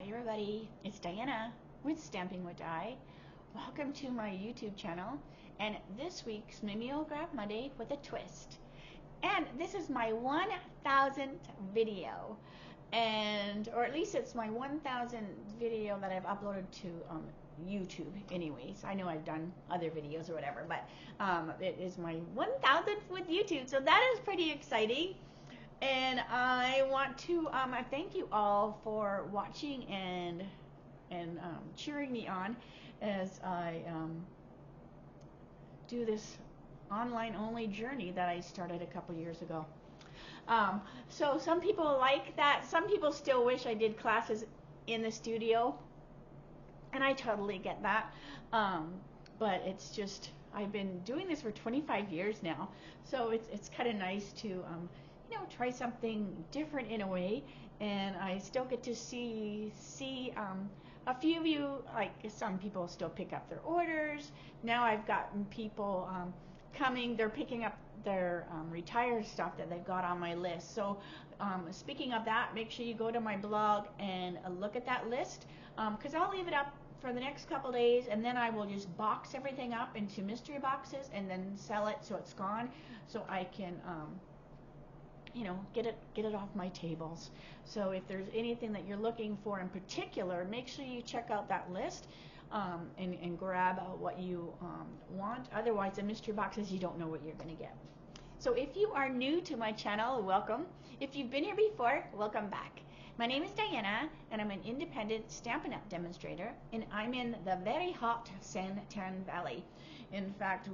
Hey everybody, it's Diana with Stamping with Di. Welcome to my YouTube channel, and this week's Mimeograph Monday with a twist. And this is my 1000th video, or at least it's my 1000th video that I've uploaded to YouTube anyways. I know I've done other videos or whatever, but it is my 1000th with YouTube, so that is pretty exciting. And I want to thank you all for watching and cheering me on as I do this online only journey that I started a couple years ago. So some people like that. Some people still wish I did classes in the studio, and I totally get that. But it's just, I've been doing this for 25 years now, so it's kind of nice to try something different in a way, and I still get to see a few of you. Like, some people still pick up their orders. Now I've gotten people coming, they're picking up their retired stuff that they've got on my list. So speaking of that, make sure you go to my blog and look at that list, because I'll leave it up for the next couple days, and then I will just box everything up into mystery boxes and then sell it so it's gone, so I can get it off my tables. So if there's anything that you're looking for in particular, make sure you check out that list and grab what you want. Otherwise, the mystery boxes, you don't know what you're going to get. So if you are new to my channel, welcome. If you've been here before, welcome back. My name is Diana, and I'm an independent Stampin' Up demonstrator, and I'm in the very hot San Tan Valley. In fact,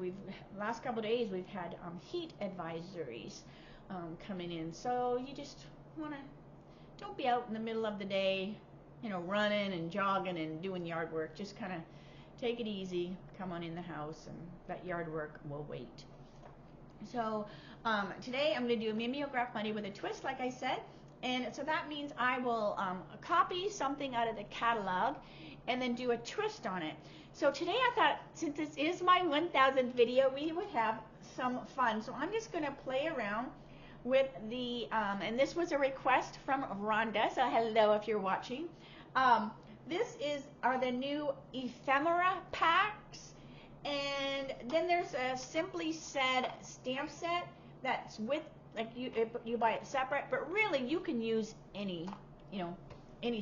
last couple of days we've had heat advisories coming in, so you just don't be out in the middle of the day, running and jogging and doing yard work. Just kind of take it easy, come on in the house, and that yard work will wait. So today I'm going to do a Mimeograph Monday with a twist, like I said, and so that means I will copy something out of the catalog and then do a twist on it. So today I thought, since this is my 1000th video, we would have some fun. So I'm just going to play around with the, and this was a request from Rhonda, so hello if you're watching. This are the new Ephemera Packs, and then there's a Simply Said stamp set that's with, like, you buy it separate, but really you can use any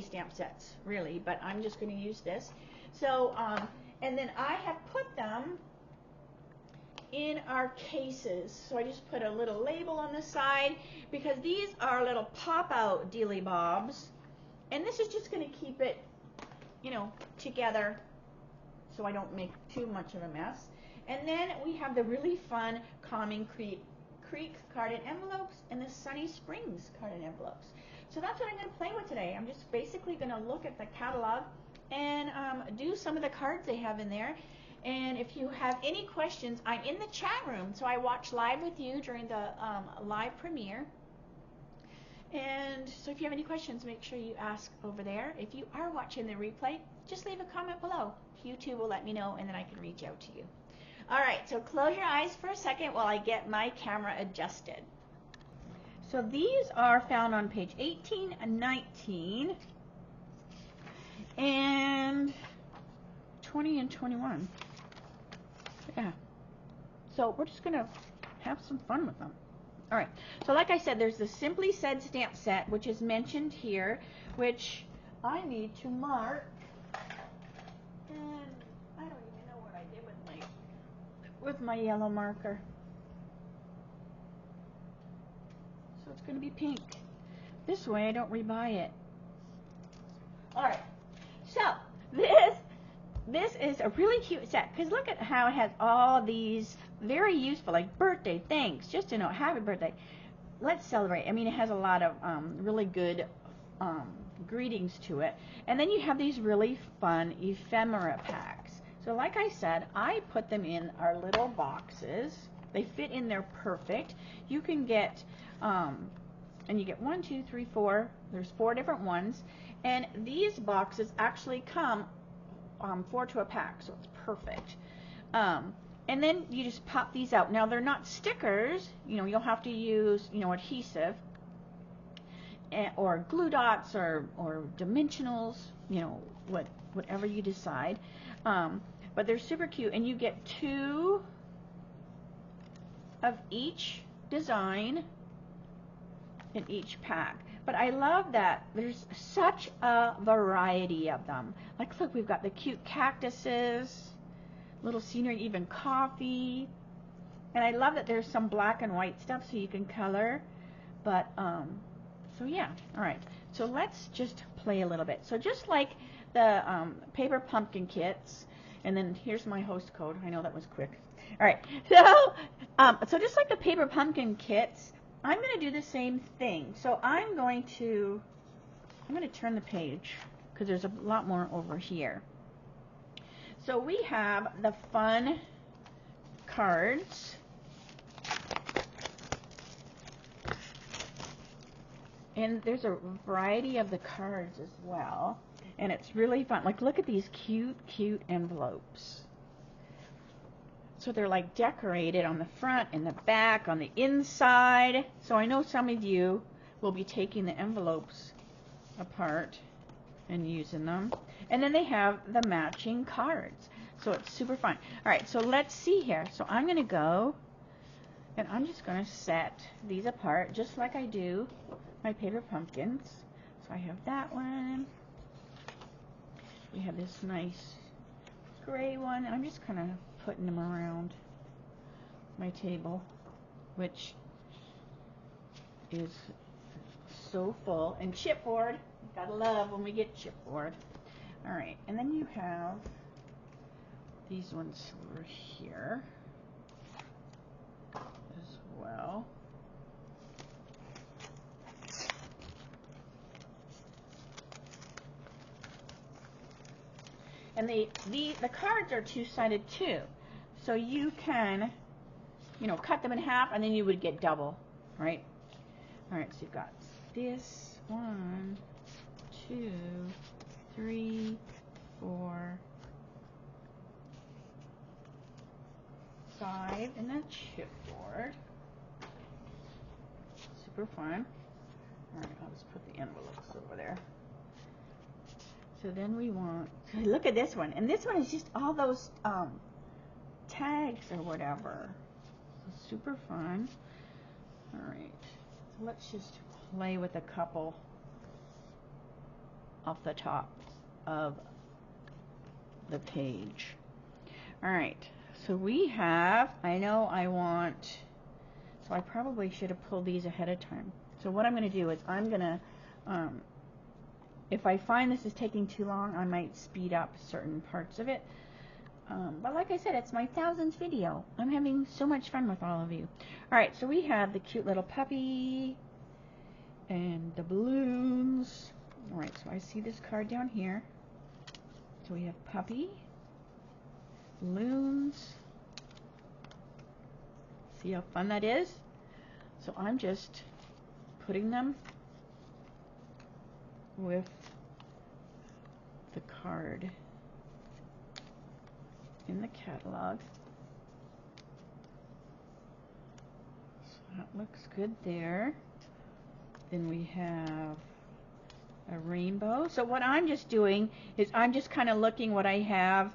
stamp sets, really, but I'm just going to use this. So, and then I have put them in our cases. So I just put a little label on the side, because these are little pop-out dealy bobs, and this is just going to keep it, together so I don't make too much of a mess. And then we have the really fun Calming Creek card and envelopes and the Sunny Springs card and envelopes. So that's what I'm going to play with today. I'm just basically going to look at the catalog and do some of the cards they have in there. And if you have any questions, I'm in the chat room, so I watch live with you during the live premiere. And so if you have any questions, make sure you ask over there. If you are watching the replay, just leave a comment below. YouTube will let me know, and then I can reach out to you. All right, so close your eyes for a second while I get my camera adjusted. So these are found on page 18 and 19 and 20 and 21. Yeah, so we're just gonna have some fun with them. All right, so like I said, there's the Simply Said stamp set, which is mentioned here, which I need to mark, and I don't even know what I did with my yellow marker. So it's gonna be pink. This way I don't rebuy it. All right, so this is a really cute set, because look at how it has all these very useful, like birthday, thanks, just to know, happy birthday, let's celebrate. I mean, it has a lot of really good greetings to it. And then you have these really fun ephemera packs. So like I said, I put them in our little boxes. They fit in there perfect. You can get, and you get 1, 2, 3, 4, there's 4 different ones. And these boxes actually come 4 to a pack, so it's perfect. And then you just pop these out. Now they're not stickers, you'll have to use adhesive, or glue dots or dimensionals, you know, whatever you decide. But they're super cute, and you get 2 of each design in each pack. But I love that there's such a variety of them. Like, look, we've got the cute cactuses, little scenery, even coffee. And I love that there's some black and white stuff so you can color. But, so yeah. All right. So let's just play a little bit. So just like the paper pumpkin kits, and then here's my host code. I know that was quick. All right. So just like the paper pumpkin kits, I'm going to do the same thing. So I'm going to turn the page because there's a lot more over here. So we have the fun cards. And there's a variety of the cards as well. And it's really fun. Like, look at these cute envelopes. So they're like decorated on the front and the back, on the inside. So I know some of you will be taking the envelopes apart and using them. And then they have the matching cards. So it's super fun. All right, so let's see here. So I'm going to go and I'm just going to set these apart just like I do my paper pumpkins. So I have that one. We have this nice gray one. And I'm just kind of putting them around my table, which is so full. And chipboard, gotta love when we get chipboard. All right, and then you have these ones over here as well. And the cards are two-sided too. So you can, you know, cut them in half and then you would get double, right? All right, so you've got this 1, 2, 3, 4, 5, and then chipboard. Super fun. All right, I'll just put the envelopes over there. So then we want, look at this one. And this one is just all those tags or whatever. So super fun. All right. So let's just play with a couple off the top of the page. All right. So we have, I know I want, so I probably should have pulled these ahead of time. So what I'm going to do is I'm going to, if I find this is taking too long, I might speed up certain parts of it. But like I said, it's my 1000th video. I'm having so much fun with all of you. Alright, so we have the cute little puppy and the balloons. Alright, so I see this card down here. So we have puppy, balloons. See how fun that is? So I'm just putting them with the card in the catalog. So that looks good there. Then we have a rainbow. So what I'm just doing is I'm just kind of looking what I have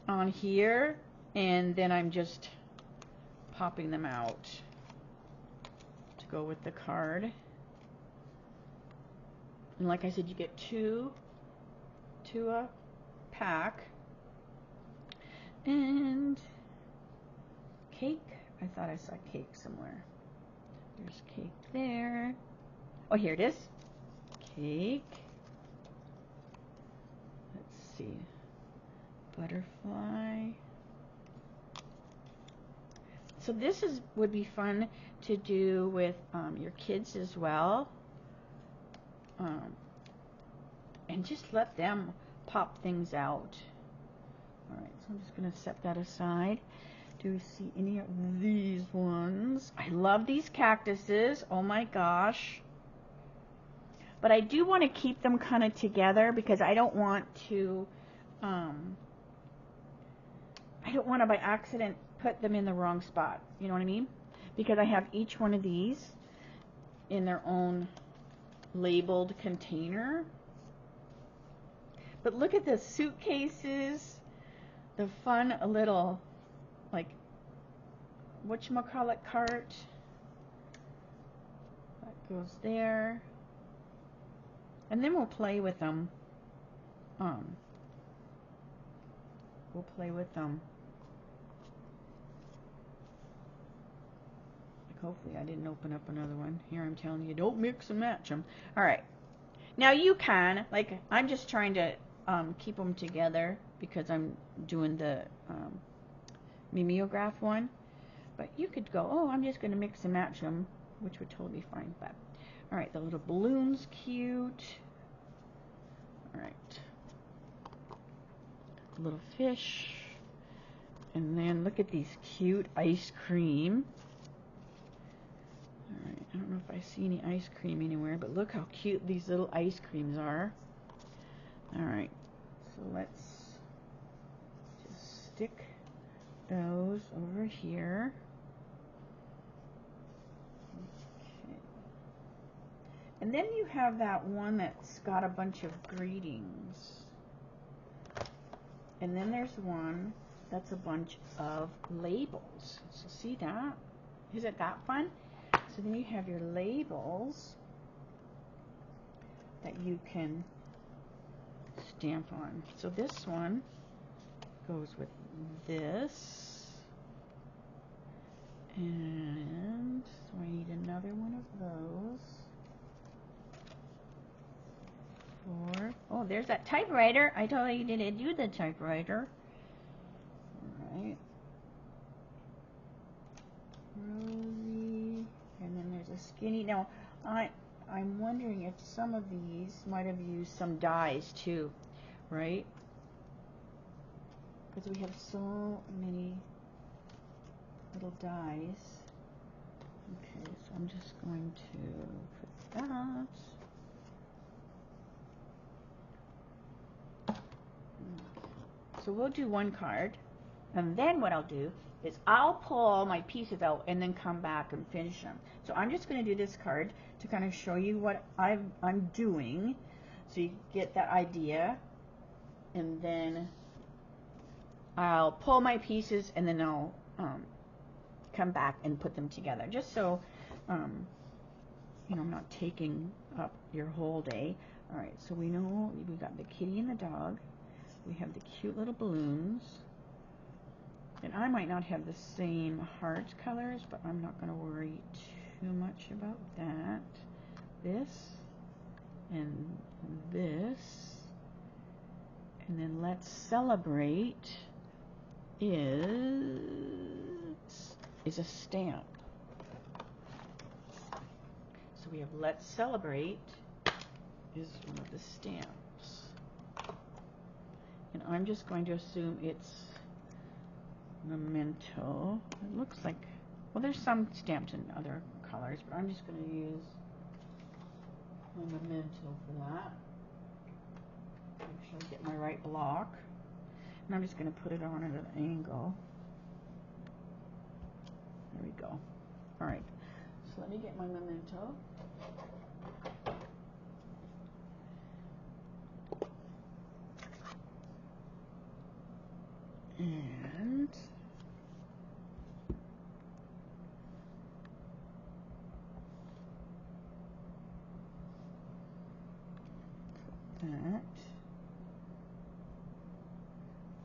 on here, and then I'm just popping them out to go with the card. And like I said, you get two a pack. And cake. I thought I saw cake somewhere. There's cake there. Oh, here it is. Cake. Let's see. Butterfly. So this would be fun to do with your kids as well. And just let them pop things out. Alright, so I'm just going to set that aside. Do we see any of these ones? I love these cactuses. Oh my gosh. But I do want to keep them kind of together because I don't want to by accident put them in the wrong spot. You know what I mean? Because I have each one of these in their own labeled container. But look at the suitcases, the fun little, like, whatchamacallit cart. That goes there. And then we'll play with them. We'll play with them. Like, hopefully I didn't open up another one. Here I'm telling you, don't mix and match them. Alright. Now you can, like, I'm just trying to keep them together because I'm doing the Mimeograph one. But you could go, oh, I'm just going to mix and match them, which would totally be fine. But alright, the little balloon's cute. Alright. Little fish. And then look at these cute ice cream. Alright, I don't know if I see any ice cream anywhere, but look how cute these little ice creams are. Alright, so let's just stick those over here. Okay. And then you have that one that's got a bunch of greetings. And then there's one that's a bunch of labels. So see that? Isn't that fun? So then you have your labels that you can stamp on. So this one goes with this. And so I need another one of those. Oh, there's that typewriter. I told you didn't do the typewriter. Alright. Rosie. And then there's a skinny. Now, I'm wondering if some of these might have used some dies too, right? Because we have so many little dies. Okay, so I'm just going to put that. So we'll do one card, and then what I'll do is I'll pull my pieces out and then come back and finish them. So I'm just going to do this card to kind of show you what I'm doing, so you get that idea, and then I'll pull my pieces and then I'll come back and put them together, just so you know, I'm not taking up your whole day. All right, so we know we got the kitty and the dog. We have the cute little balloons. And I might not have the same heart colors, but I'm not going to worry too much about that. This and this. And then Let's Celebrate is a stamp. So we have Let's Celebrate is one of the stamps. And I'm just going to assume it's Memento. It looks like, well, there's some stamped in other colors, but I'm just going to use my Memento for that. Make sure I get my right block. And I'm just going to put it on at an angle. There we go. Alright, so let me get my Memento. And put that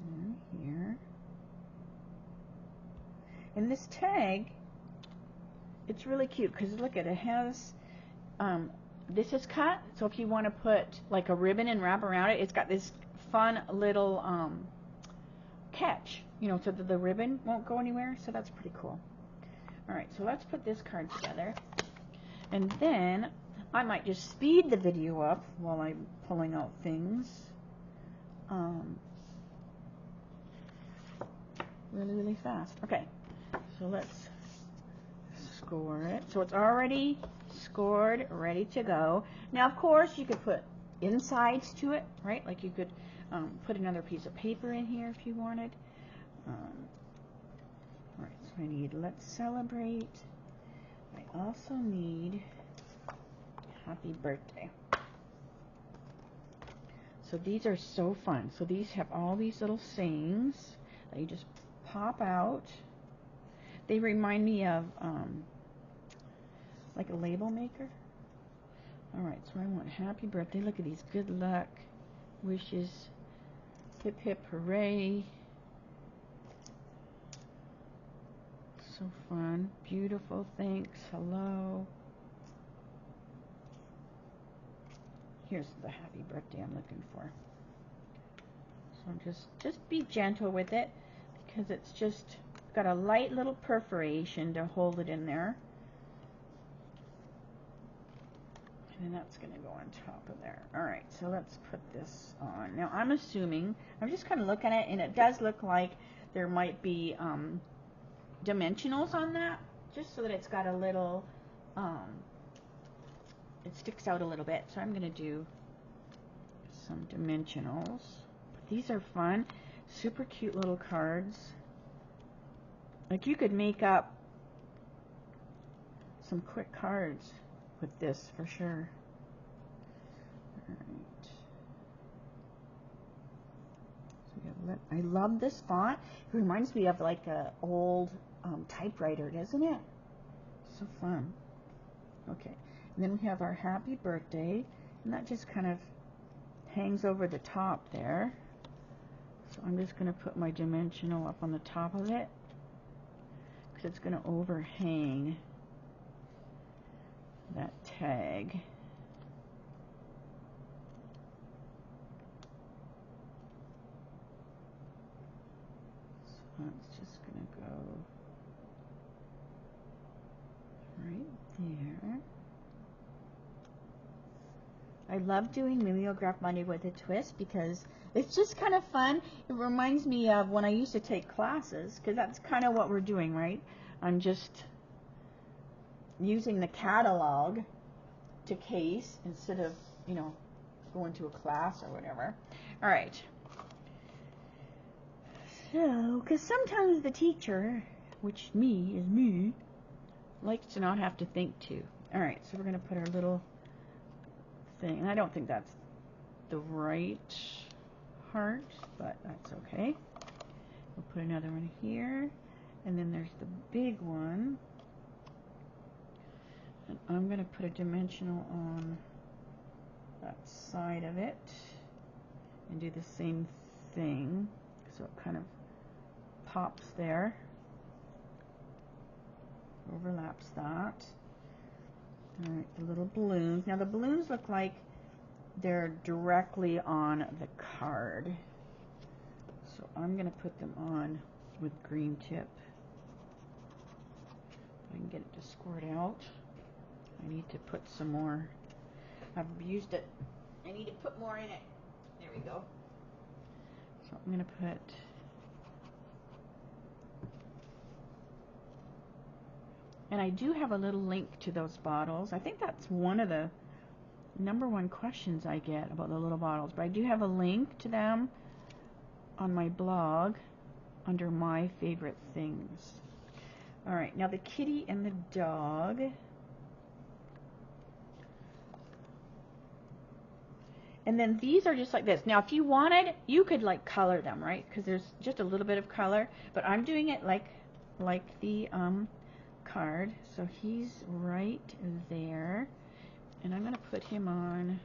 in here. And this tag, it's really cute because look at it, has this is cut, so if you want to put like a ribbon and wrap around it, it's got this fun little catch, you know, so that the ribbon won't go anywhere, so that's pretty cool. Alright, so let's put this card together, and then I might just speed the video up while I'm pulling out things really fast. Okay, so let's score it. So it's already scored, ready to go. Now, of course, you could put insides to it, right? Like you could put another piece of paper in here if you wanted. Alright, so I need Let's Celebrate. I also need happy birthday. So these are so fun. So these have all these little sayings that you just pop out. They remind me of like a label maker. Alright, so I want happy birthday. Look at these. Good luck, wishes, hip hip hooray. So fun. Beautiful, thanks, hello. Here's the happy birthday I'm looking for. So just be gentle with it, because it's just got a light little perforation to hold it in there. And that's going to go on top of there. Alright, so let's put this on. Now I'm assuming, I'm just kind of looking at it, and it does look like there might be dimensionals on that, just so that it's got a little, it sticks out a little bit. So I'm going to do some dimensionals. But these are fun. Super cute little cards. Like you could make up some quick cards with this for sure. Alright. So I love this font. It reminds me of like a old typewriter, doesn't it? So fun. Okay. And then we have our happy birthday, and that just kind of hangs over the top there. So I'm just going to put my dimensional up on the top of it, because it's going to overhang that tag. So it's just going to go right there. I love doing Mimeograph Monday with a twist because it's just kind of fun. It reminds me of when I used to take classes, because that's kind of what we're doing, right? I'm just using the catalog to case instead of, you know, going to a class or whatever. All right. So, because sometimes the teacher, which is me, likes to not have to think too. All right, so we're going to put our little thing. And I don't think that's the right heart, but that's okay. We'll put another one here. And then there's the big one. And I'm going to put a dimensional on that side of it and do the same thing, so it kind of pops there, overlaps that. Alright, the little balloons. Now the balloons look like they're directly on the card, so I'm going to put them on with green tip. If I can get it to squirt out. I need to put some more. I've used it. I need to put more in it. There we go. So I'm going to put and I do have a little link to those bottles. I think that's one of the #1 questions I get about the little bottles, but I do have a link to them on my blog under my favorite things. Alright, now the kitty and the dog. And then these are just like this. Now if you wanted, you could like color them, right? Because there's just a little bit of color, but I'm doing it like the card. So he's right there, and I'm going to put him on.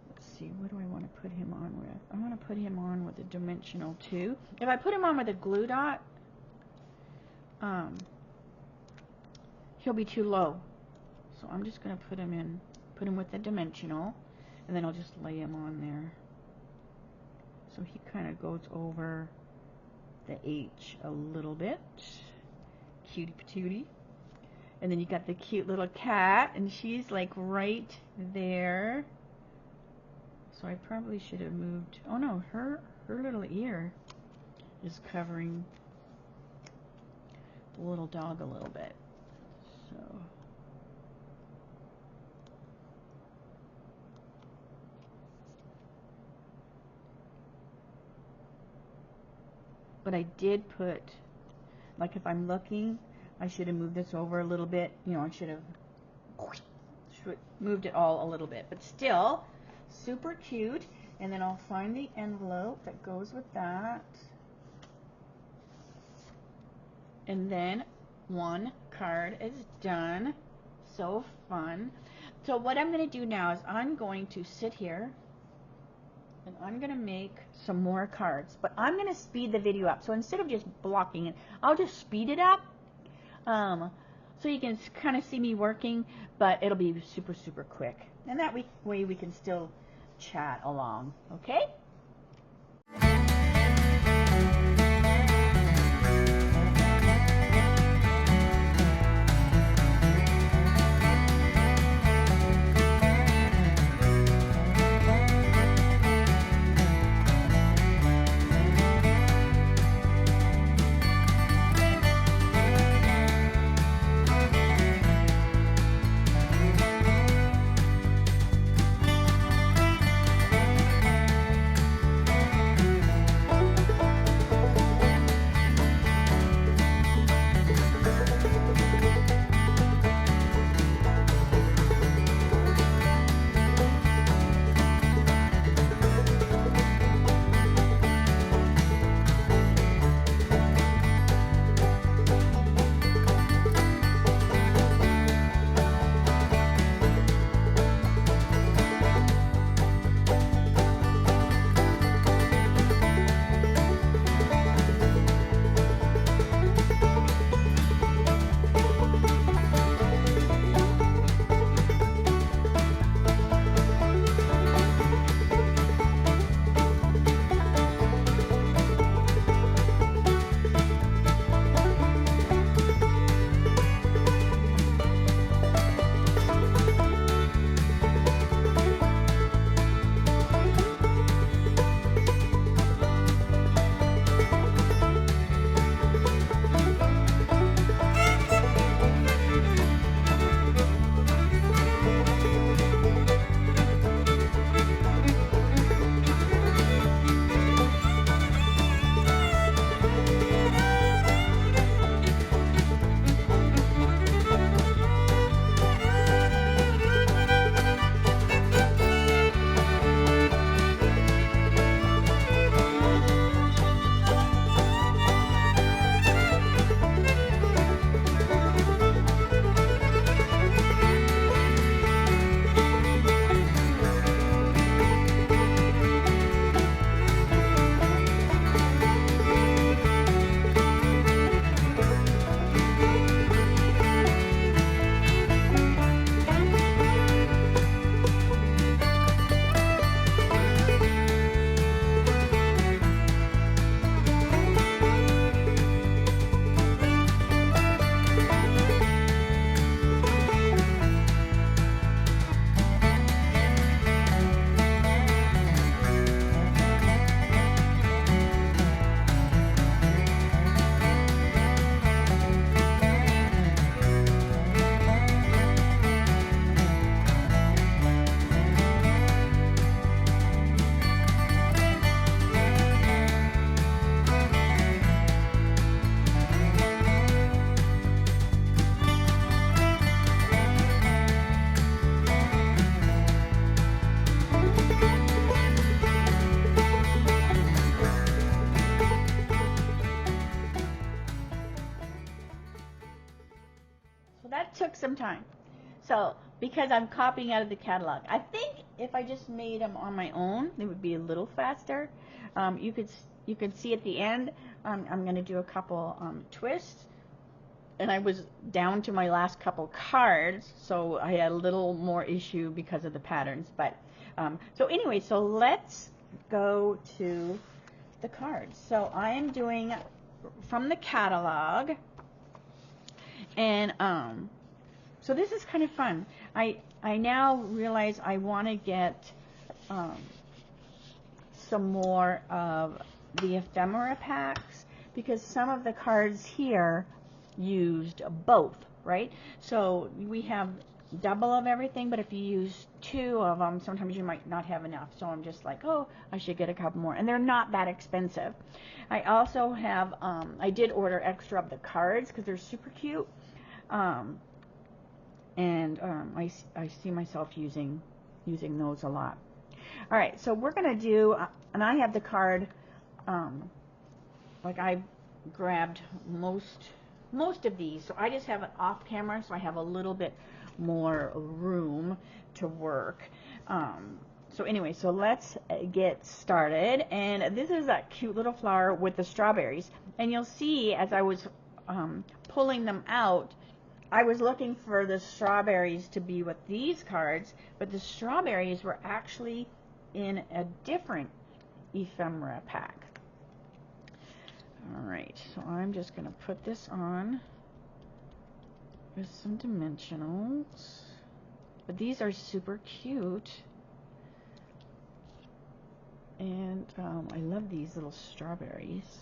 Let's see, what do I want to put him on with? I want to put him on with a dimensional too. If I put him on with a glue dot, he'll be too low. So I'm just going to put him with a dimensional, and then I'll just lay him on there. So he kind of goes over the H a little bit. Cutie patootie. And then you got the cute little cat, and she's like right there. So I probably should have moved. Oh no, her little ear is covering the little dog a little bit. So but I did put, like if I'm looking, I should have moved this over a little bit. You know, I should have moved it all a little bit, but still super cute. And then I'll find the envelope that goes with that. And then one card is done. So fun. So what I'm going to do now is I'm going to sit here and I'm going to make some more cards, but I'm going to speed the video up. So instead of just blocking it, I'll just speed it up so you can kind of see me working, but it'll be super, super quick. And that way we can still chat along, okay? Took some time. So because I'm copying out of the catalog, I think if I just made them on my own, they would be a little faster. You could see at the end, I'm going to do a couple twists, and I was down to my last couple cards, so I had a little more issue because of the patterns. But so anyway, so let's go to the cards. So I am doing from the catalog, and so this is kind of fun. I now realize I want to get some more of the ephemera packs, because some of the cards here used both, right? So we have double of everything, but if you use two of them, sometimes you might not have enough. So I'm just like, oh, I should get a couple more. And they're not that expensive. I also have, I did order extra of the cards because they're super cute. and I see myself using those a lot. All right, so we're gonna do, and I have the card, like I grabbed most of these, so I just have it off camera, so I have a little bit more room to work. So anyway, so let's get started. And this is that cute little flower with the strawberries. And you'll see as I was pulling them out, I was looking for the strawberries to be with these cards, but the strawberries were actually in a different ephemera pack. Alright, so I'm just going to put this on with some dimensionals. But these are super cute. And I love these little strawberries.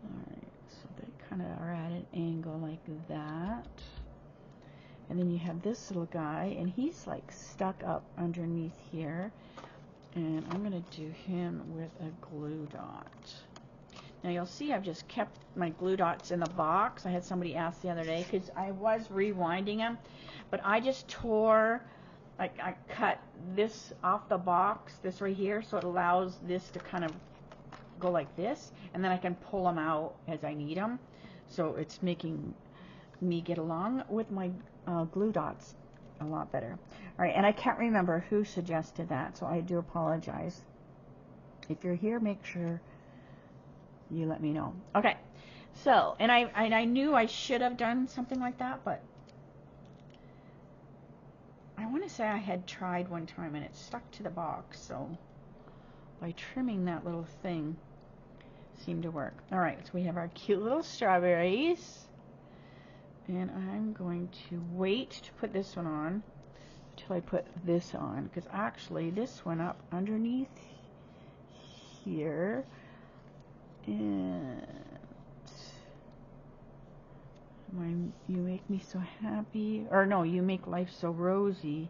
Alright, so they kind of are at an angle like that. And then you have this little guy, and he's like stuck up underneath here. And I'm going to do him with a glue dot. Now you'll see I've just kept my glue dots in the box. I had somebody ask the other day because I was rewinding them, but I just tore, like I cut this off the box, this right here, so it allows this to kind of go like this, and then I can pull them out as I need them. So it's making me get along with my glue dots a lot better. All right, and I can't remember who suggested that, so I do apologize. If you're here, make sure you let me know. Okay, so, and I knew I should have done something like that, but I want to say I had tried one time and it stuck to the box, so by trimming that little thing seemed to work. All right, so we have our cute little strawberries, and I'm going to wait to put this one on until I put this on, because actually this went up underneath here. And you make me so happy, or no, you make life so rosy,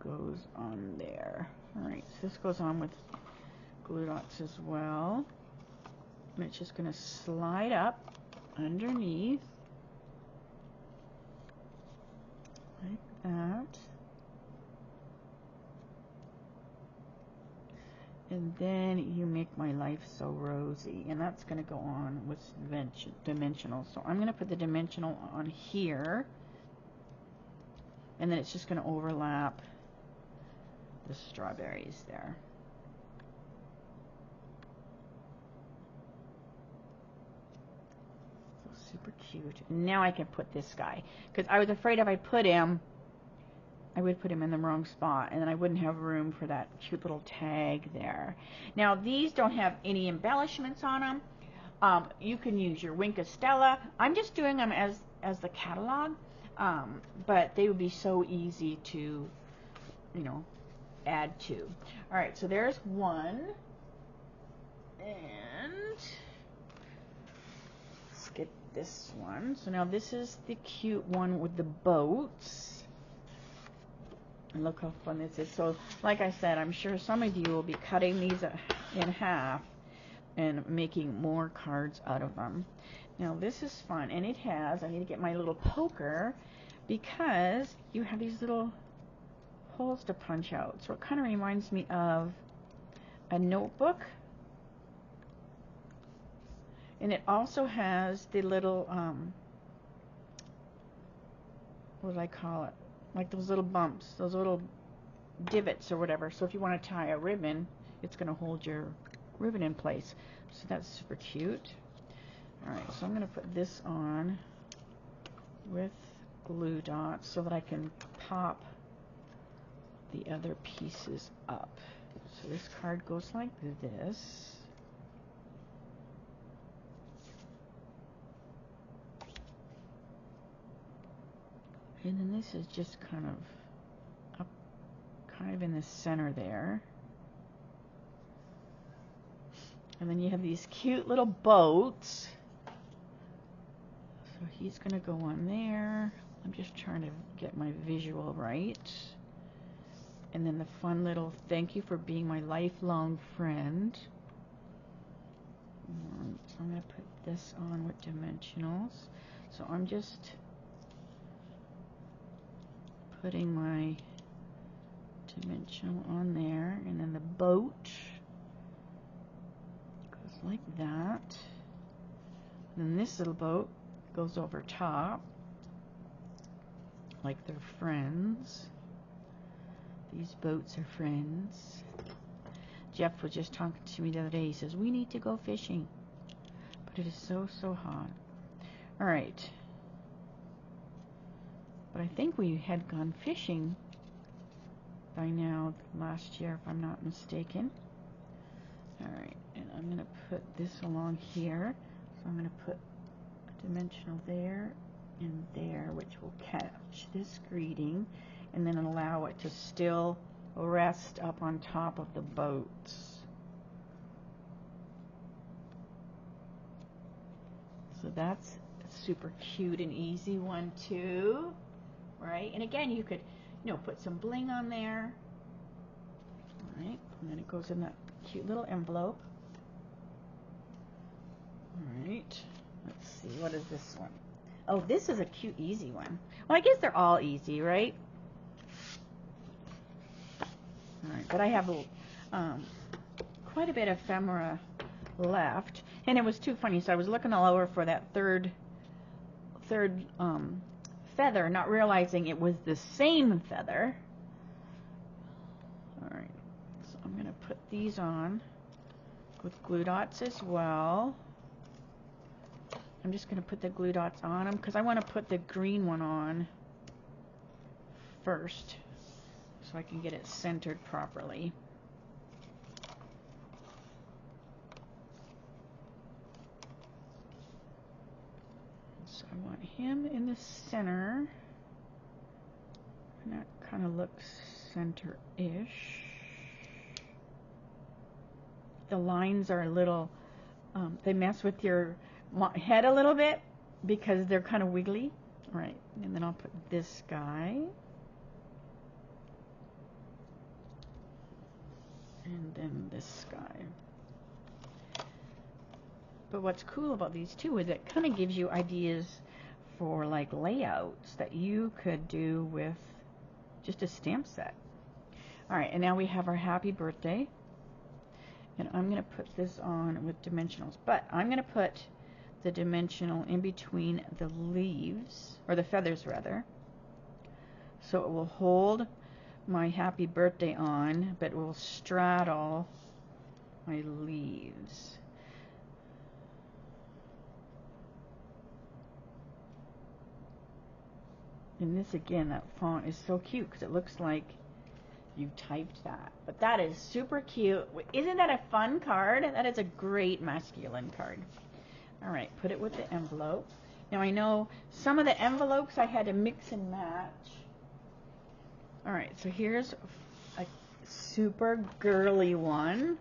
goes on there. Alright, so this goes on with glue dots as well, and it's just going to slide up underneath like that. And then you make my life so rosy, and that's going to go on with dimensional. So I'm going to put the dimensional on here, and then it's just going to overlap the strawberries there. So super cute. Now I can put this guy, because I was afraid if I put him, I would put him in the wrong spot, and then I wouldn't have room for that cute little tag there. Now these don't have any embellishments on them. You can use your Wink of Stella. I'm just doing them as the catalog, but they would be so easy to, you know, add to. All right, so there's one, and let's get this one. So now this is the cute one with the boats. And look how fun this is. So, like I said, I'm sure some of you will be cutting these in half and making more cards out of them. Now, this is fun, and it has, I need to get my little poker, because you have these little holes to punch out. So it kind of reminds me of a notebook. And it also has the little, what do I call it? Like those little bumps, those little divots or whatever. So if you want to tie a ribbon, it's going to hold your ribbon in place. So that's super cute. Alright, so I'm going to put this on with glue dots so that I can pop the other pieces up. So this card goes like this. And then this is just kind of up, kind of in the center there. And then you have these cute little boats. So he's going to go on there. I'm just trying to get my visual right. And then the fun little thank you for being my lifelong friend. So I'm going to put this on with dimensionals. So I'm just putting my dimensional on there, and then the boat goes like that. And then this little boat goes over top, like they're friends. These boats are friends. Jeff was just talking to me the other day. He says, we need to go fishing. But it is so, so hot. Alright. But I think we had gone fishing by now last year, if I'm not mistaken. Alright, and I'm going to put this along here. So I'm going to put a dimensional there and there, which will catch this greeting, and then allow it to still rest up on top of the boats. So that's a super cute and easy one too, right? And again, you could, you know, put some bling on there, all right? And then it goes in that cute little envelope. All right, let's see, what is this one? Oh, this is a cute, easy one. Well, I guess they're all easy, right? All right, but I have quite a bit of ephemera left, and it was too funny. So I was looking all over for that third feather, not realizing it was the same feather. All right, so I'm gonna put these on with glue dots as well. I'm just gonna put the glue dots on them because I want to put the green one on first, so I can get it centered properly. So I want him in the center, and that kind of looks center-ish. The lines are a little, they mess with your head a little bit because they're kind of wiggly. All right, and then I'll put this guy. And then this guy. But what's cool about these two is it kind of gives you ideas for like layouts that you could do with just a stamp set. Alright, and now we have our happy birthday. And I'm going to put this on with dimensionals. But I'm going to put the dimensional in between the leaves, or the feathers rather. So it will hold my happy birthday on, but will straddle my leaves. And this again, that font is so cute because it looks like you typed that. But that is super cute. Isn't that a fun card? That is a great masculine card. All right, put it with the envelope. Now I know some of the envelopes I had to mix and match. All right, so here's a super girly one.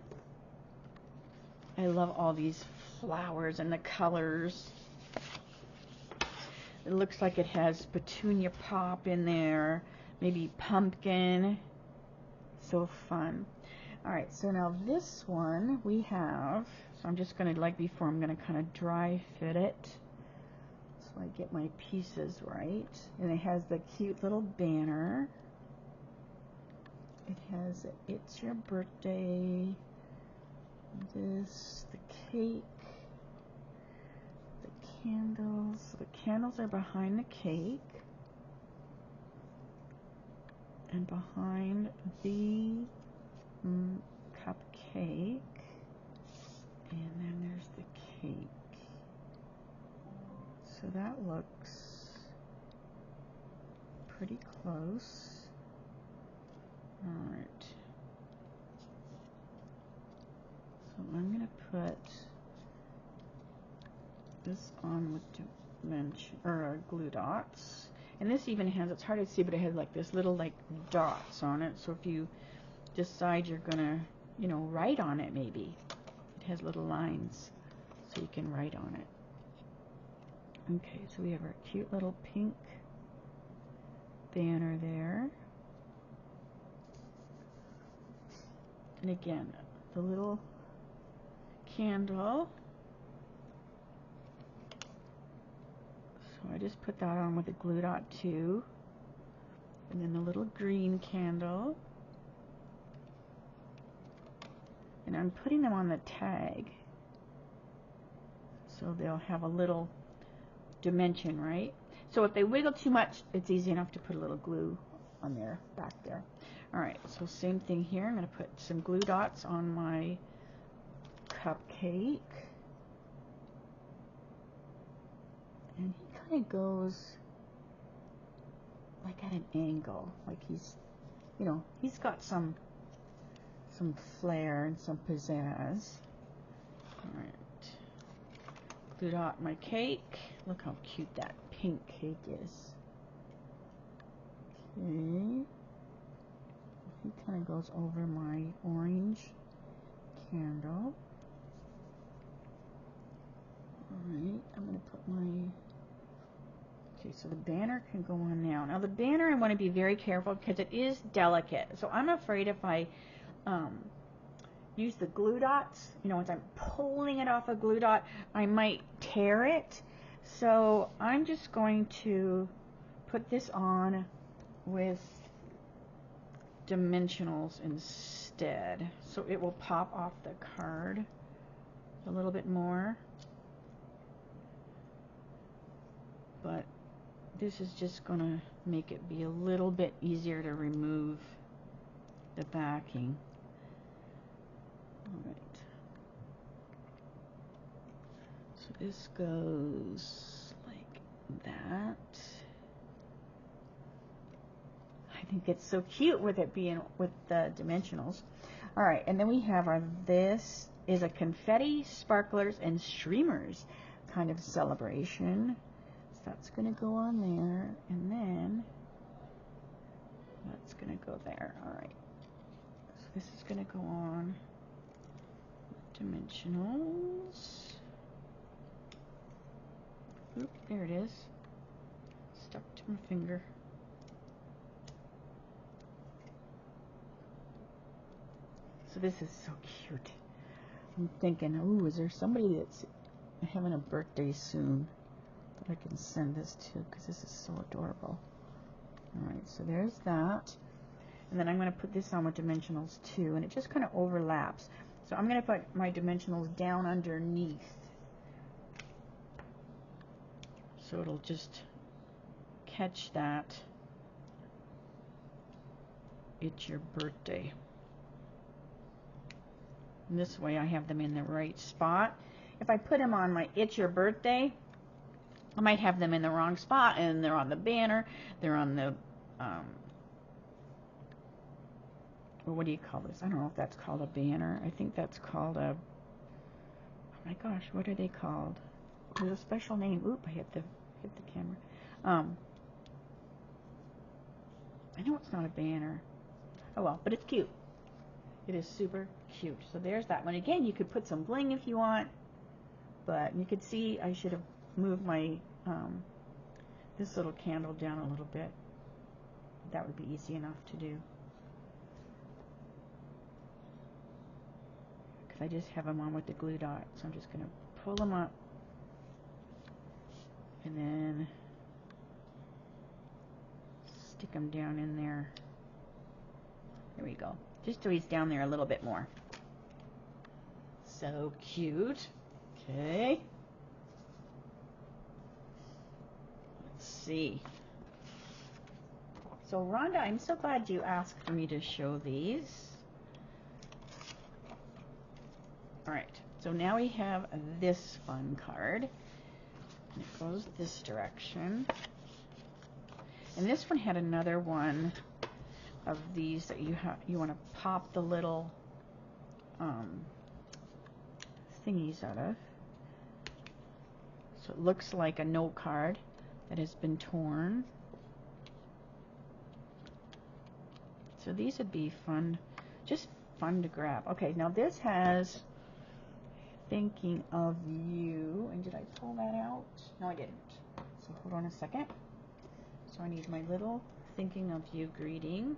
I love all these flowers and the colors. It looks like it has petunia pop in there, maybe pumpkin. So fun. All right, so now this one we have, so I'm just going to, like before, I'm going to kind of dry fit it so I get my pieces right. And it has the cute little banner. It has It's Your Birthday, this, the cake, the candles. The candles are behind the cake and behind the cupcake, and then there's the cake. So that looks pretty close. Alright. So I'm going to put this on with dimension or glue dots. And this even has, it's hard to see, but it has like this little like dots on it. So if you decide you're going to, you know, write on it maybe, it has little lines so you can write on it. Okay, so we have our cute little pink banner there. And again, the little candle. So I just put that on with a glue dot too. And then the little green candle. And I'm putting them on the tag, so they'll have a little dimension, right? So if they wiggle too much, it's easy enough to put a little glue on there, back there. All right, so same thing here. I'm going to put some glue dots on my cupcake. And he kind of goes like at an angle, like he's, you know, he's got some flair and some pizzazz. All right, glue dot my cake. Look how cute that pink cake is. Okay, he kind of goes over my orange candle. All right, I'm going to put my, okay, so the banner can go on now. Now the banner, I want to be very careful because it is delicate. So I'm afraid if I use the glue dots, you know, once I'm pulling it off a glue dot, I might tear it. So I'm just going to put this on with dimensionals instead. So it will pop off the card a little bit more. But this is just going to make it be a little bit easier to remove the backing. All right. So this goes like that. I think it's so cute with it being with the dimensionals. All right, and then we have our, this is a confetti, sparklers, and streamers kind of celebration. So that's going to go on there, and then that's going to go there. All right. So this is going to go on dimensionals. Oop, there it is. Stuck to my finger. So this is so cute. I'm thinking, ooh, is there somebody that's having a birthday soon that I can send this to, because this is so adorable. All right, so there's that. And then I'm going to put this on with dimensionals too, and it just kind of overlaps. So I'm going to put my dimensionals down underneath. So it'll just catch that. It's your birthday. And this way I have them in the right spot. If I put them on my It's Your Birthday, I might have them in the wrong spot, and they're on the banner, they're on the, well, what do you call this? I don't know if that's called a banner. I think that's called a, oh my gosh, what are they called? There's a special name. Oop, I hit the camera. I know it's not a banner. Oh well, but it's cute. It is super cute. So there's that one. Again, you could put some bling if you want, but you could see I should have moved my this little candle down a little bit. That would be easy enough to do, because I just have them on with the glue dot. So I'm just going to pull them up and then stick them down in there. There we go. Just so he's down there a little bit more. So cute. Okay. Let's see. So Rhonda, I'm so glad you asked for me to show these. All right. So now we have this fun card. And it goes this direction. And this one had another one of these that you want to pop the little thingies out of. So it looks like a note card that has been torn. So these would be fun, just fun to grab. Okay, now this has Thinking of You. And did I pull that out? No, I didn't. So hold on a second. So I need my little Thinking of You greeting.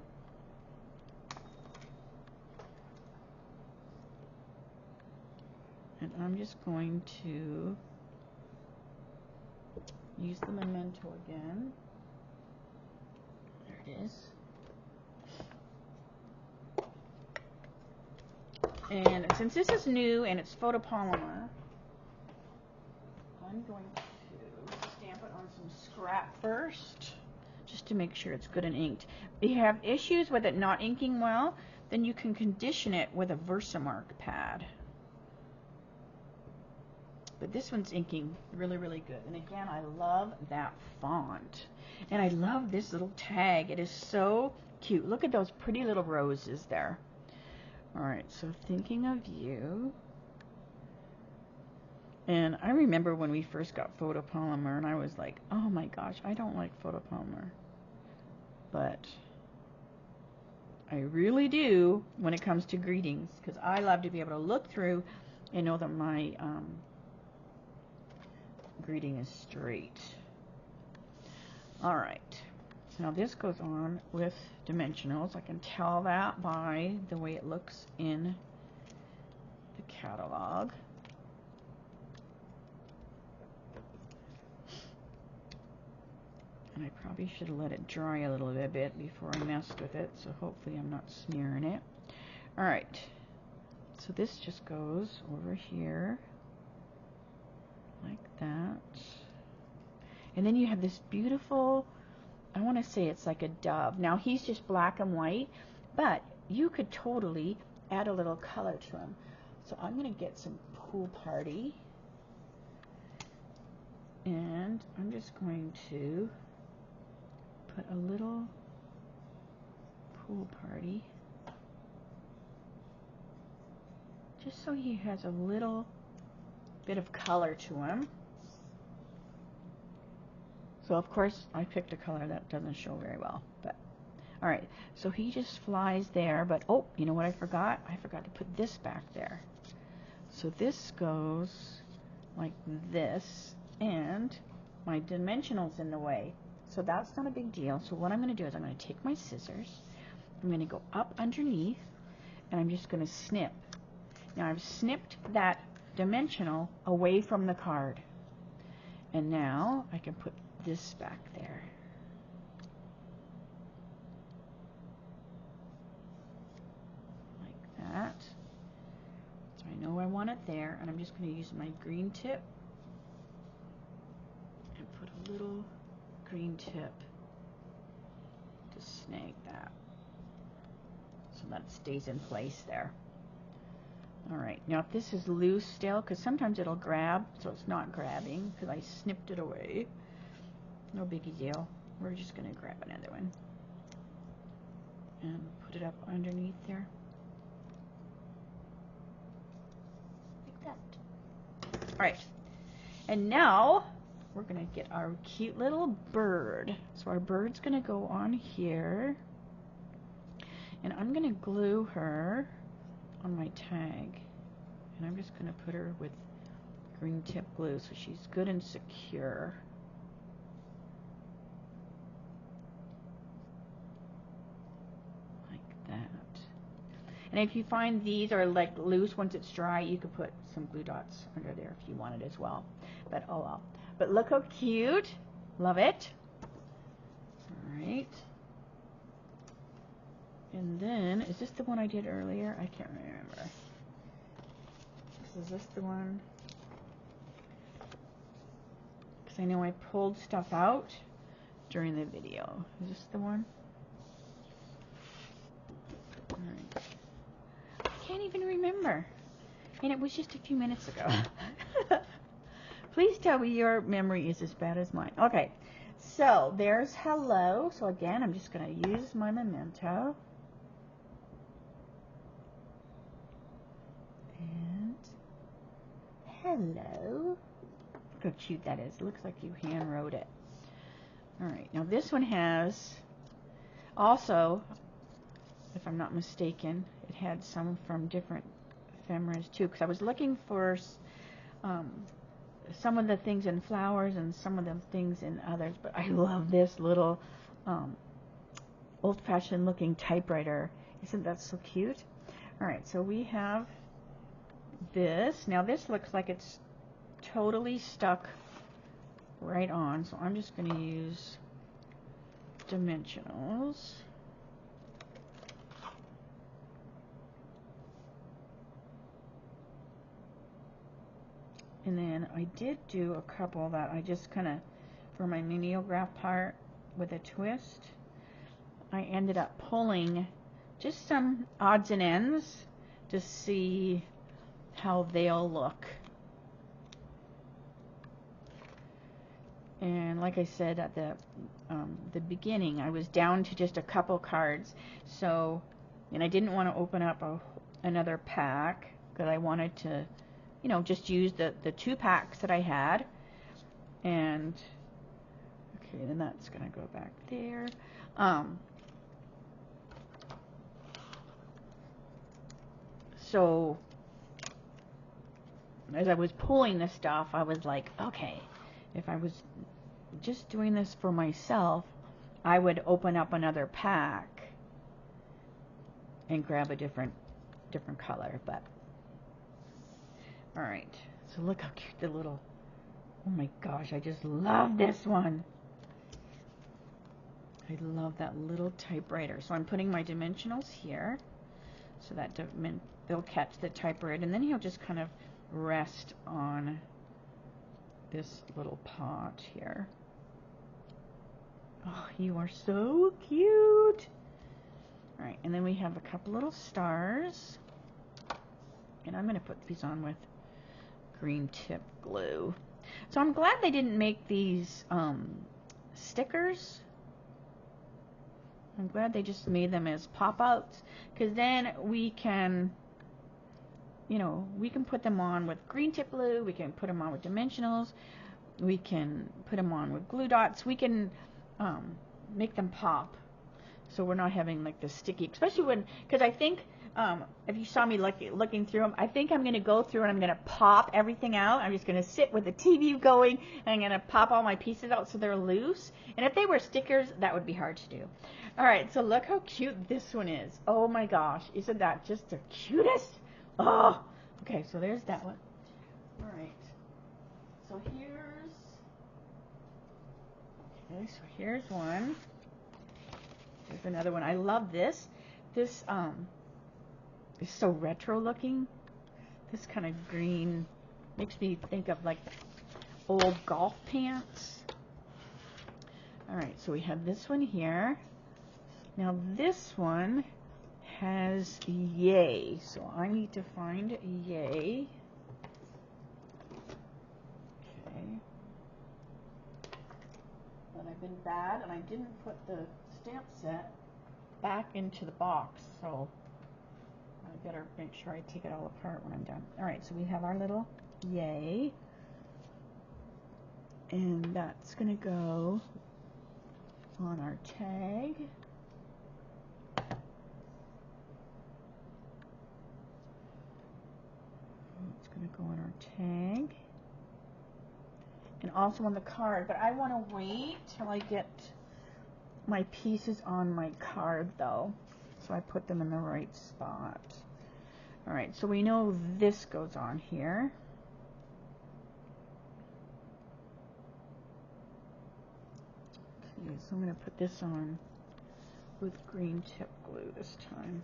And I'm just going to use the memento again. There it is. And since this is new and it's photopolymer, I'm going to stamp it on some scrap first, just to make sure it's good and inked. If you have issues with it not inking well, then you can condition it with a Versamark pad. But this one's inking really, really good. And again, I love that font. And I love this little tag. It is so cute. Look at those pretty little roses there. Alright, so thinking of you. And I remember when we first got photopolymer, and I was like, oh my gosh, I don't like photopolymer. But I really do when it comes to greetings, because I love to be able to look through and know that my greeting is straight. Alright, so now this goes on with dimensionals. I can tell that by the way it looks in the catalog. And I probably should have let it dry a little bit before I messed with it, so hopefully I'm not smearing it. Alright, so this just goes over here like that. And then you have this beautiful, I want to say it's like a dove. Now he's just black and white, but you could totally add a little color to him. So I'm going to get some Pool Party, and I'm just going to put a little Pool Party, just so he has a little bit of color to him. So of course I picked a color that doesn't show very well, but alright, so he just flies there, but oh, you know what I forgot? I forgot to put this back there. So this goes like this, and my dimensional's in the way. So that's not a big deal. So what I'm going to do is I'm going to take my scissors, I'm going to go up underneath, and I'm just going to snip. Now I've snipped that dimensional away from the card. And now I can put this back there. Like that. So I know I want it there, and I'm just going to use my green tip and put a little green tip to snag that, so that stays in place there. Alright, now if this is loose still, because sometimes it'll grab, so it's not grabbing because I snipped it away. No biggie deal. We're just going to grab another one and put it up underneath there. Like that. Alright, and now we're going to get our cute little bird. So our bird's going to go on here, and I'm going to glue her on my tag, and I'm just going to put her with green tip glue so she's good and secure. Like that. And if you find these are like loose, once it's dry, you could put some glue dots under there if you wanted as well. But oh well. But look how cute. Love it. Alright. And then, is this the one I did earlier? I can't remember. Is this the one? Because I know I pulled stuff out during the video. Is this the one? Alright. I can't even remember. And it was just a few minutes ago. Please tell me your memory is as bad as mine. Okay. So, there's hello. So again, I'm just going to use my memento. And hello. Look how cute that is. It looks like you hand wrote it. Alright, now this one has also, if I'm not mistaken, it had some from different ephemeras too, because I was looking for some of the things in flowers and some of the things in others, but I love this little old-fashioned looking typewriter. Isn't that so cute? Alright, so we have this. Now this looks like it's totally stuck right on, so I'm just going to use dimensionals. And then I did do a couple that I just kind of, for my mimeograph part with a twist, I ended up pulling just some odds and ends to see how they'll look. And like I said at the beginning, I was down to just a couple cards, so, and I didn't want to open up another pack because I wanted to, you know, just use the 2 packs that I had. And okay, then that's gonna go back there. So as I was pulling this stuff, I was like, okay, if I was just doing this for myself, I would open up another pack and grab a different color. But all right, so look how cute the little, oh my gosh, I just love this one. I love that little typewriter. So I'm putting my dimensionals here so that they'll catch the typewriter, and then he'll just kind of rest on this little pot here. Oh, you are so cute. All right, and then we have a couple little stars, and I'm going to put these on with green tip glue. So I'm glad they didn't make these stickers. I'm glad they just made them as pop-outs, because then we can, you know, we can put them on with green tip glue, we can put them on with dimensionals, we can put them on with glue dots, we can make them pop, so we're not having like the sticky, especially when, because I think if you saw me looking through them, I think I'm going to go through and I'm going to pop everything out. I'm just going to sit with the TV going and I'm going to pop all my pieces out so they're loose. And if they were stickers, that would be hard to do. All right, so look how cute this one is. Oh my gosh, isn't that just the cutest? Oh, okay, so there's that one. All right, so here's one. There's another one. I love this. This is so retro looking. This kind of green makes me think of like old golf pants. All right, so we have this one here. Now this one has yay, so I need to find yay. Okay. But I've been bad and I didn't put the stamp set back into the box, so I better make sure I take it all apart when I'm done. All right, so we have our little yay, and that's gonna go on our tag. It's gonna go on our tag, and also on the card. But I want to wait till I get my pieces on my card, though, so I put them in the right spot. All right, so we know this goes on here. Okay, so I'm going to put this on with green tip glue this time.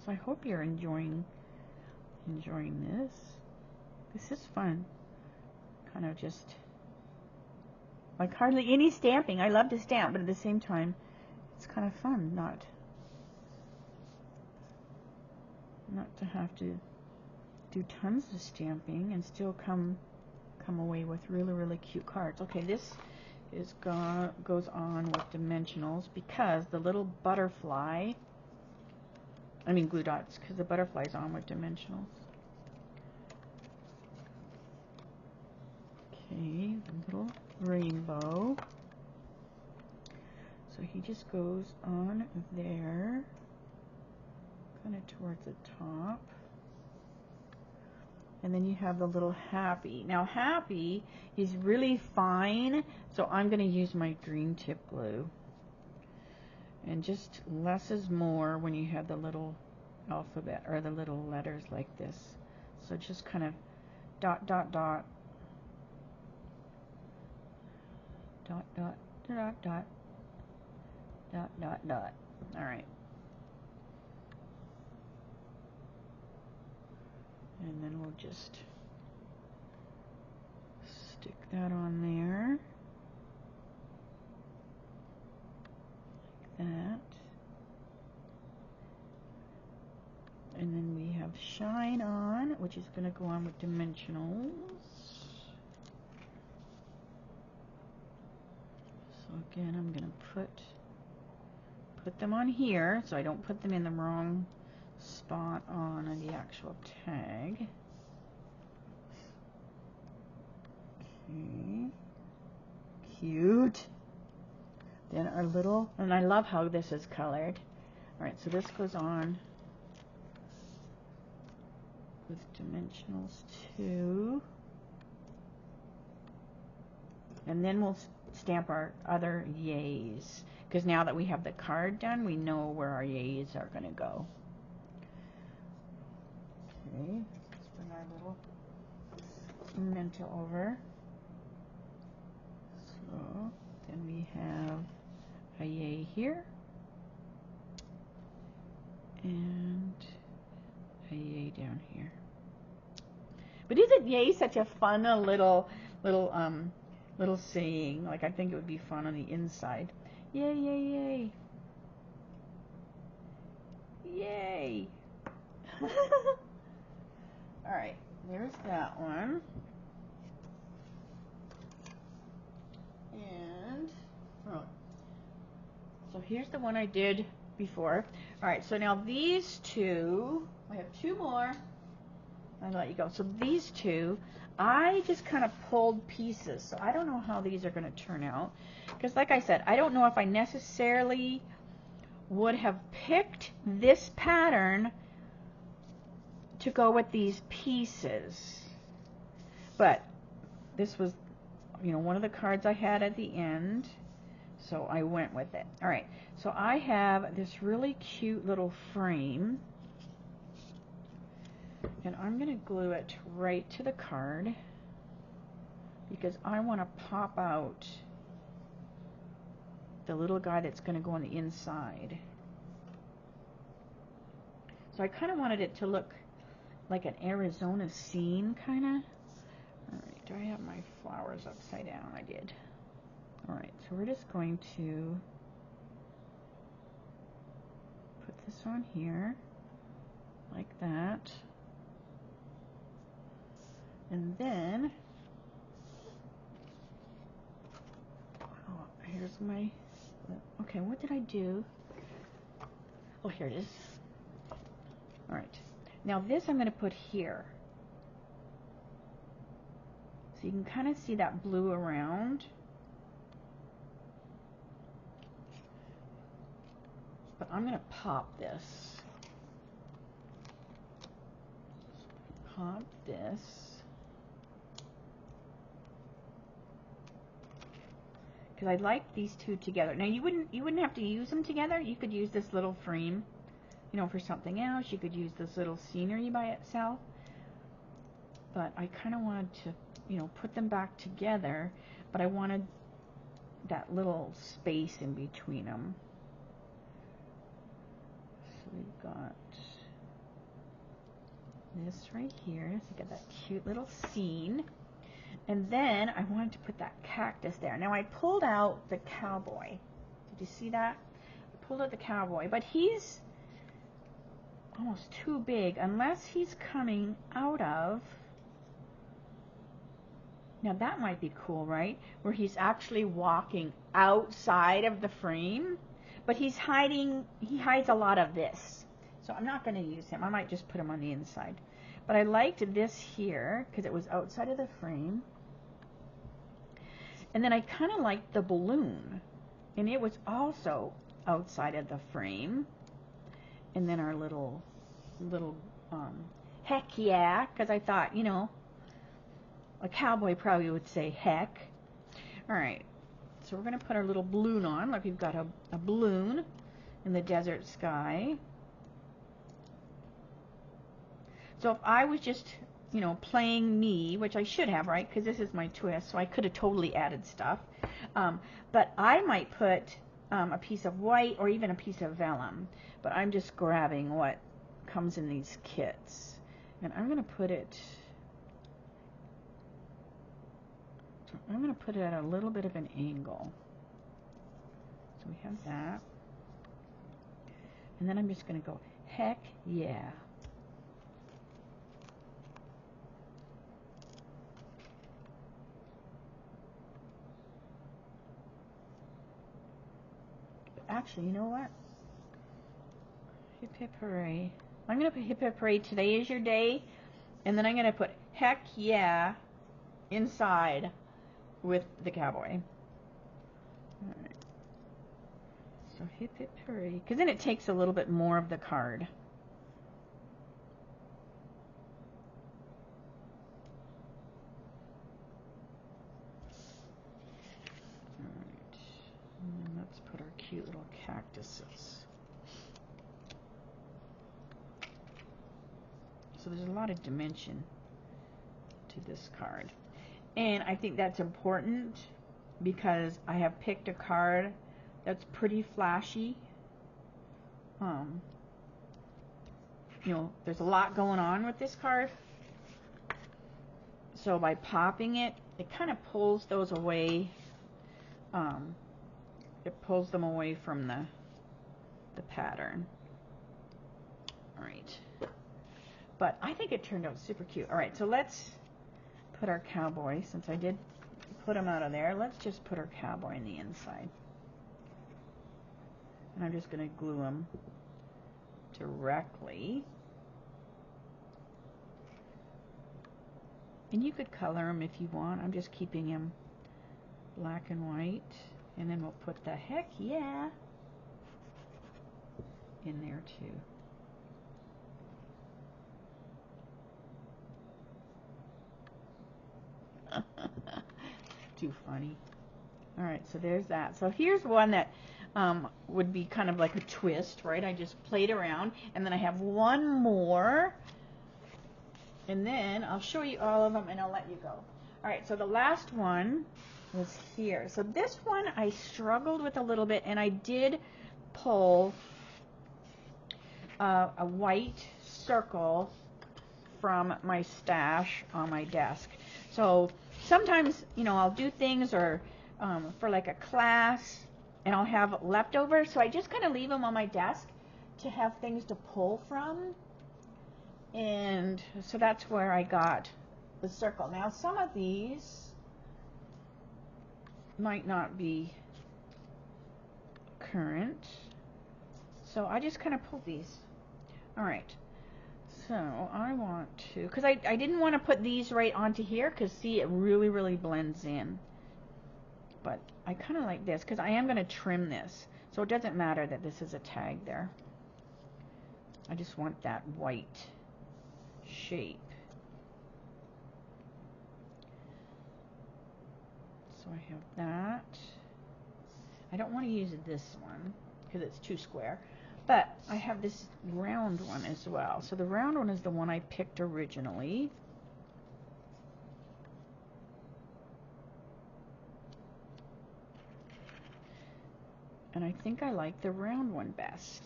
So I hope you're enjoying this. This is fun. Kind of just like hardly any stamping. I love to stamp, but at the same time, it's kind of fun not to have to do tons of stamping and still come away with really, really cute cards. Okay, this goes on with dimensionals because the little butterfly, I mean glue dots, because the butterfly's on with dimensionals. Okay, the little rainbow. So he just goes on there, kind of towards the top. And then you have the little happy. Now happy is really fine, so I'm going to use my green tip glue. And just less is more when you have the little alphabet or the little letters like this. So just kind of dot, dot, dot dot, dot, dot, dot, dot, dot, dot. All right. And then we'll just stick that on there. Like that. And then we have shine on, which is going to go on with dimensionals. So again, I'm going to put them on here so I don't put them in the wrong spot on the actual tag. Okay. Cute. Then our little, and I love how this is colored. Alright, so this goes on with dimensionals 2. And then we'll stamp our other yays. Because now that we have the card done, we know where our yays are going to go. Okay, let's bring our little memento over. So then we have a yay here. And a yay down here. But isn't yay such a fun little saying? Like, I think it would be fun on the inside. Yay, yay, yay. Yay. Alright, there's that one. And, oh, so here's the one I did before. Alright, so now these two, I have two more. I'll let you go. So these two, I just kind of pulled pieces. So I don't know how these are going to turn out. Because like I said, I don't know if I necessarily would have picked this pattern to go with these pieces. But this was, you know, one of the cards I had at the end. So I went with it. Alright, so I have this really cute little frame. And I'm going to glue it right to the card because I want to pop out the little guy that's going to go on the inside. So I kind of wanted it to look like an Arizona scene, kind of. Alright, do I have my flowers upside down? I did. Alright, so we're just going to put this on here, like that. And then, oh, here's my, okay, what did I do? Oh, here it is. Alright, now this I'm going to put here. So you can kind of see that blue around. But I'm going to pop this. Pop this. Because I like these two together. Now you wouldn't have to use them together. You could use this little frame, you know, for something else. You could use this little scenery by itself. But I kind of wanted to, you know, put them back together. But I wanted that little space in between them. So we've got this right here. So you got that cute little scene. And then I wanted to put that cactus there. Now I pulled out the cowboy. Did you see that? I pulled out the cowboy, but he's almost too big unless he's coming out of, now that might be cool, right? Where he's actually walking outside of the frame, but he's hiding, he hides a lot of this. So I'm not going to use him. I might just put him on the inside. But I liked this here because it was outside of the frame. And then I kind of liked the balloon. And it was also outside of the frame. And then our little heck yeah, because I thought, you know, a cowboy probably would say heck. Alright, so we're going to put our little balloon on, like we've got a balloon in the desert sky. So if I was just you know, playing me, which I should have, right? Because this is my twist, so I could have totally added stuff. But I might put a piece of white or even a piece of vellum. But I'm just grabbing what comes in these kits. And I'm going to put it at a little bit of an angle. So we have that. And then I'm just going to go, heck yeah. Actually, you know what? Hip hip hooray. I'm going to put hip hip hooray, today is your day. And then I'm going to put heck yeah inside with the cowboy. Alright. So hip hip hooray. Because then it takes a little bit more of the card. Alright. And then let's put our cute little cactuses. So there's a lot of dimension to this card. And I think that's important because I have picked a card that's pretty flashy. You know, there's a lot going on with this card. So by popping it, it kind of pulls those away. It pulls them away from the pattern. All right. But I think it turned out super cute. All right, so let's put our cowboy, since I did put him out of there, let's just put our cowboy in the inside. And I'm just going to glue him directly. And you could color him if you want. I'm just keeping him black and white. And then we'll put the heck yeah in there too. Too funny. Alright, so there's that. So here's one that would be kind of like a twist, right? I just played around, and then I have one more, and then I'll show you all of them and I'll let you go. Alright, so the last one was here. So this one I struggled with a little bit, and I did pull a white circle from my stash on my desk. So sometimes, you know, I'll do things or for like a class, and I'll have leftovers, so I just kind of leave them on my desk to have things to pull from. And so that's where I got the circle. Now some of these might not be current, so I just kind of pull these. Alright, so I want to, because I didn't want to put these right onto here, because see, it really blends in. But I kind of like this, because I am going to trim this, so it doesn't matter that this is a tag there. I just want that white shape. So I have that. I don't want to use this one, because it's too square. But I have this round one as well. So the round one is the one I picked originally. And I think I like the round one best.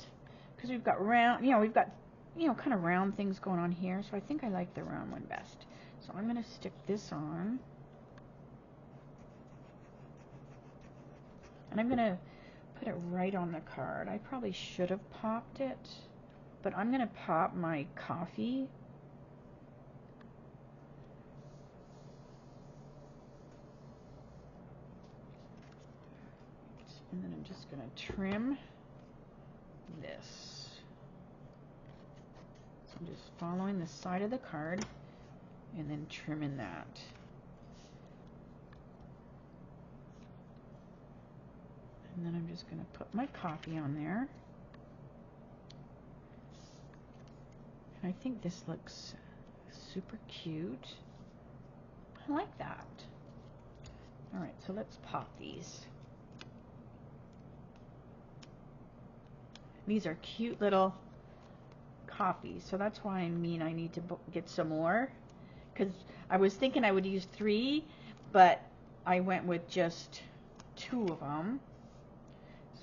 Because we've got round, we've got, kind of round things going on here. So I think I like the round one best. So I'm going to stick this on. And I'm going to put it right on the card. I probably should have popped it, but I'm going to pop my coffee. And then I'm just going to trim this. So I'm just following the side of the card and then trimming that. And then I'm just going to put my coffee on there. And I think this looks super cute. I like that. Alright, so let's pop these. These are cute little coffees, so that's why I need to get some more. because I was thinking I would use 3, but I went with just 2 of them.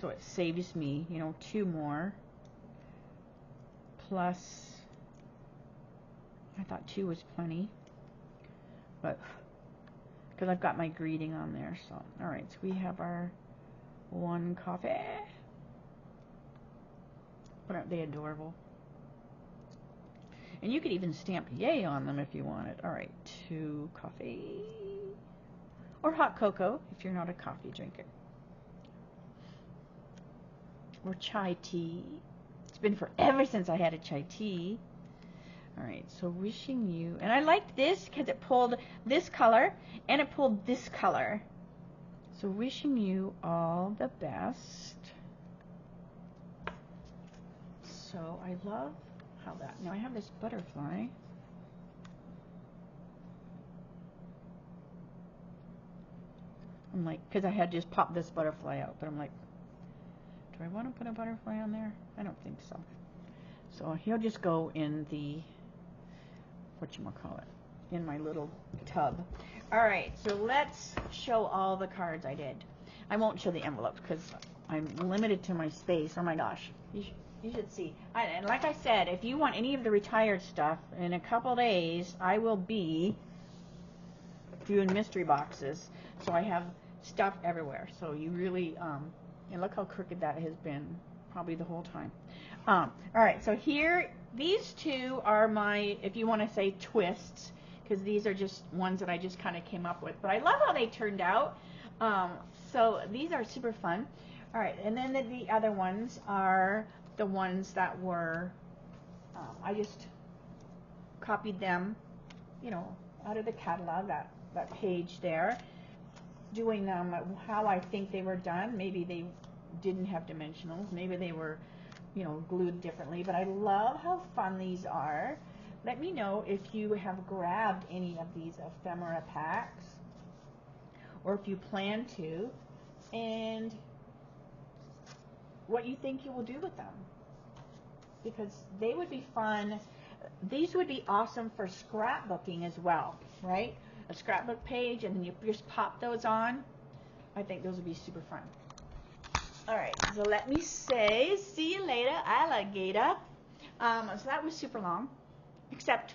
So it saves me, you know, 2 more. Plus, I thought 2 was plenty. But, because I've got my greeting on there. So, alright, so we have our 1 coffee. But aren't they adorable? And you could even stamp yay on them if you wanted. Alright, 2 coffee. Or hot cocoa if you're not a coffee drinker. Or chai tea. It's been forever since I had a chai tea. Alright, so wishing you, and I liked this because it pulled this color and it pulled this color. So wishing you all the best. So I love how that, now I have this butterfly. I'm like, because I had just popped this butterfly out, but I'm like, do I want to put a butterfly on there? I don't think so. So he'll just go in the, whatchamacallit, in my little tub. Alright, so let's show all the cards I did. I won't show the envelopes because I'm limited to my space. Oh my gosh. You should see. And like I said, if you want any of the retired stuff, in a couple days, I will be doing mystery boxes. So I have stuff everywhere. So you really, and look how crooked that has been probably the whole time. Alright, so here, these 2 are my, if you want to say, twists, because these are just ones that I just kind of came up with. But I love how they turned out. So these are super fun. Alright, and then the other ones are the ones that were, I just copied them, you know, out of the catalog, that page there, doing them how I think they were done. Maybe they didn't have dimensionals, maybe they were, you know, glued differently, but I love how fun these are. Let me know if you have grabbed any of these ephemera packs, or if you plan to, and what you think you will do with them, because they would be fun. These would be awesome for scrapbooking as well, right? A scrapbook page, and then you just pop those on. I think those would be super fun. Alright, so let me say, see you later, alligator. So that was super long, except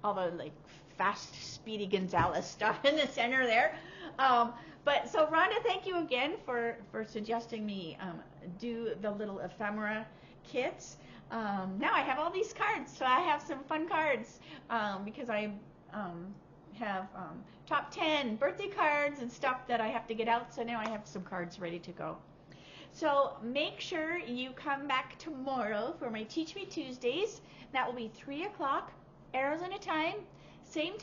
all the like fast, speedy Gonzalez stuff in the center there. But so Rhonda, thank you again for suggesting me do the little ephemera kits. Now I have all these cards, so I have some fun cards because I have top 10 birthday cards and stuff that I have to get out, so now I have some cards ready to go. So make sure you come back tomorrow for my Teach Me Tuesdays. That will be 3 o'clock, arrows in a time, same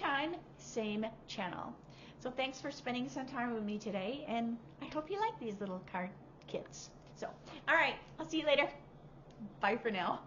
channel. So thanks for spending some time with me today, and I hope you like these little card kits. So, all right, I'll see you later. Bye for now.